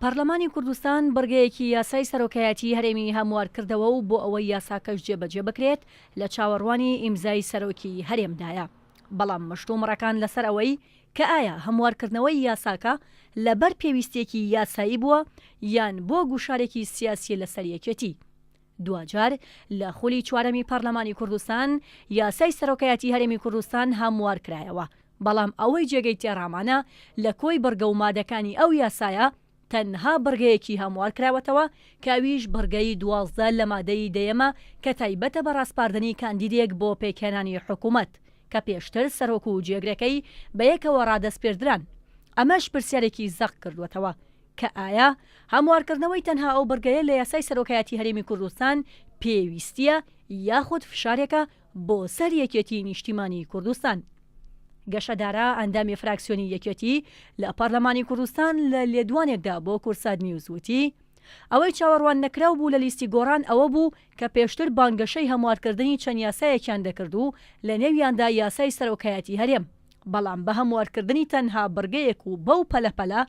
پەرلەمانی کوردستان بڕگەیەکی یاسای سەرۆکایەتی هەرێمی هەموارکردەوە و بۆ ئەوەی یاساکەش جێبەجێ بکرێت لە چاوەڕوانی ئیمزای سەرۆکی هەرێمدایە. بەڵام مشتومڕەکان لەسەر ئەوەی کە ئایا هەموارکردنەوەی یاساکە لەبەر پێویستێکی یاسایی بووە یان بۆ گوشارێکی سیاسی لەسەر یەکێتی. دوجار لە خولی چوارەمی پەرلەمانی کوردستان یاسای سەرۆکایەتی هەرێمی کوردستان هەموار کرایەوە، بەڵام ئەوەی جێگەی تێڕامانە لە کۆی بڕگە و مادەکانی ئەو یاسایە تەنها بڕگەیەکی هەموار کراوەتەوە کاویش بڕگەی 12 لە مادەی دەیەمە کە تایبەتە بە ڕاستپاردنی کاندیدێک بۆ پێکهێنانی حکوومەت کە پێشتر سەرۆک و جێگرەکەی بە یەکەوە ڕادەسپێردران. ئەمەش پرسیارێکی زەق کردوێتەوە کە ئایا هەموارکردنەوەی تەنها ئەو بڕگەیە لە یاسای سەرۆکایەتی هەرێمی کوردستان پێویستیە یاخود فشارێکە بۆ سەر یەکێتی نیشتیمانی کوردستان. گەشەدارە ئەندامی فراکسیۆنی یەکێتی لە پەرلەمانی کوردستان لە لێدوانێکدا بۆ کورسات نیوز وتی ئەوەی چاوەڕوان نەکراو بوو لە لیستی گۆڕان ئەوە بوو کە پێشتر بانگەشەی هەموارکردنی چەند یاسایەکیان دەکرد و لە نێویاندا یاسای سەرۆکایەتی هەرێم، بەڵام بە هەموارکردنی تەنها بڕگەیەک و بەو پەلەپەلە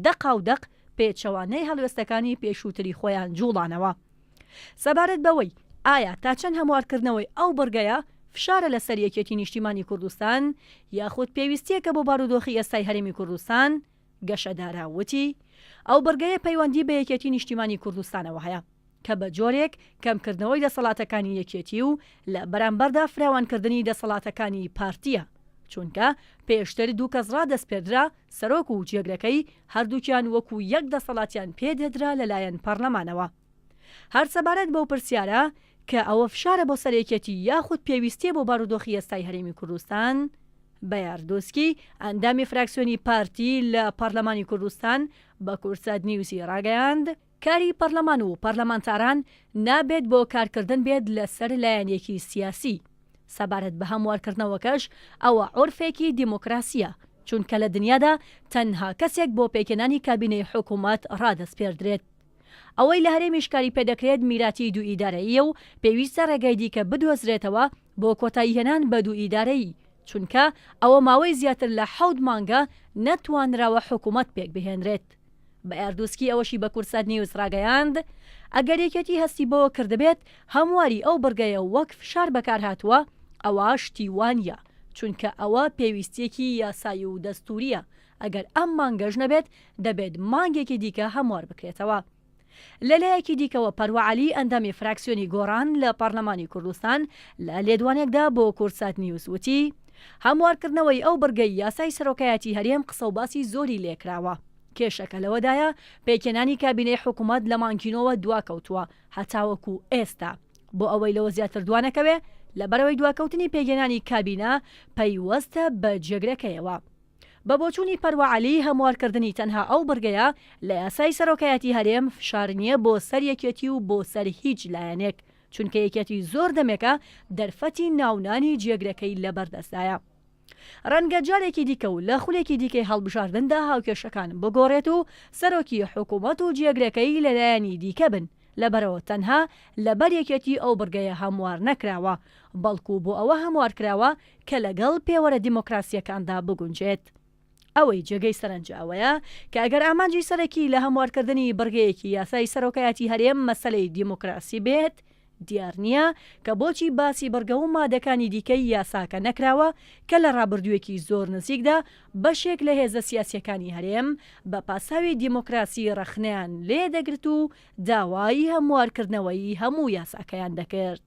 دەق پێچەوانەی هەڵوێستەکانی پێشووتری خۆیان جوڵانەوە. سەبارەت بەوەی ئایا تا چەند هەموارکردنەوەی ئەو بڕگەیە فشارە لەسەر یەکێتی نیشتیمانی کوردستان یاخود پێویستیەکە بۆ بارودۆخی ئێستای هەرێمی کوردستان، گەشەدارە وتی ئەو بڕگەیە پەیوەندی بە یەکێتی نیشتیمانی کوردستانەوە هەیە کە بە جۆرێک کەمکردنەوەی دەسەڵاتەکانی یەکێتی و لە بەرامبەردا فراوانکردنی دەسەڵاتەکانی پارتیە، چونکە پێشتر دوو کەس ڕادەسپێردرا سەرۆک و جێگرەکەی هەردووکیان وەکو یەک دەسەڵاتیان پێدەدرا لەلایەن پەرلەمانەوە. هەر سەبارەت بەو پرسیارە کە ئەوە فشارە بۆ سەرێکێتی یاخود پێویستیە بۆ بارودۆخی ئێستای هەرێمی کوردستان، بەیاردۆسکی ئەندامی فراکسیۆنی پارتی لە پەرلەمانی کوردستان بە کورسات نیوسی ڕاگەیاند کاری پەرلەمان و پەرلەمانتاران نابێت بۆ کارکردن بێت لەسەر لایەنێکی سیاسی. سەبارەت بە هەموارکردنەوەکەش ئەوە عورفێکی دیموکراسیە، چونکە لە دنیادا تەنها کەسێک بۆ پێکێنانی کابینەی حکوومەت ڕادەسپێردرێت. ئەوەی لە هەرێمیش کاری پێدەکرێت میراتی دوو ئیدارەیە و پێویستە ڕێگای دیکە بدۆزرێتەوە بۆ کۆتایی هێنان بە دوو ئیدارەیی، چونکە ئەوە ماوەی زیاتر لە 7 مانگە نەتوانراوە حکوومەت پێک بهێنرێت. بە ئاردوسکی ئەوەشی بە کورسات نیوز ڕاگەیاند ئەگەر یەکێتی هەستی بەوە کردبێت هەمواری ئەو بڕگەیە وەک فشار بەکار هاتووە ئەوە شتی وانە، چونکە ئەوە پێویستیەکی یاسایی و دەستوریە. ئەگەر ئەم مانگەژ نەبێت دەبێت مانگێکی دیکە هەموار بکرێتەوە. لەلایەکی دیکەوە پەروەعەلی ئەندامی فراکسیۆنی گۆڕان لە پەرلەمانی کوردستان لە لێدوانێکدا بۆ کورسات نیوز وتی هەموارکردنەوەی ئەو بڕگەی یاسای سەرۆکایەتی هەرێم قسە و باسی زۆری لێکراوە. کێشەکە لەوەدایە پێکێنانی کابینەی حکوومەت لە مانگینەوە دواکەوتووە هەتاوەکو ئێستا. بۆ ئەوەی لەوە زیاتر دوانەکەوێ لەبەرەوەی دواکەوتنی پێگەێنانی کابینە پەیوەستە بە جێگرەکەیەوە. بە بۆچوونی پەروەعەلی هەموارکردنی تەنها ئەو بڕگەیە لە یاسای سەرۆکایەتی هەرێم فشار نییە بۆ سەر یەکێتی و بۆ سەر هیچ لایەنێک، چونکە یەکێتی زۆر دەمێکە دەرفەتی ناونانی جێگرەکەی لەبەردەستایە. ڕەنگە جارێکی دیکە و لە خولێکی دیکەی هەڵبژاردندا هاوکێشەکان بگۆڕێت و سەرۆکی حکوومەت و جێگرەکەی لەلایەنی دیکە بن، لەبەرەوە تەنها لەبەر یەکێتی ئەو بڕگەیە هەموار نەکراوە، بەڵکو بۆ ئەوە هەموار کراوە کە لەگەڵ پێوەرە دیموکراسیەکاندا بگونجێت. ئەوەی جێگەی سەرنجاوەیە کە ئەگەر ئامانجی سەرەکی لە هەموارکردنی بڕگەیەکی یاسای سەرۆکایەتی هەرێم مەسەلەی دیموکراسی بێت، دیار نییە کە بۆچی باسی بڕگە و مادەکانی دیکەی یاساکە نەکراوە کە لە ڕابردوویەکی زۆر نزیکدا بەشێک لە هێزە سیاسیەکانی هەرێم بە پاساوی دیموکراسی ڕەخنەیان لێ دەگرت و داوای هەموارکردنەوەی هەموو یاساکەیان دەکرد.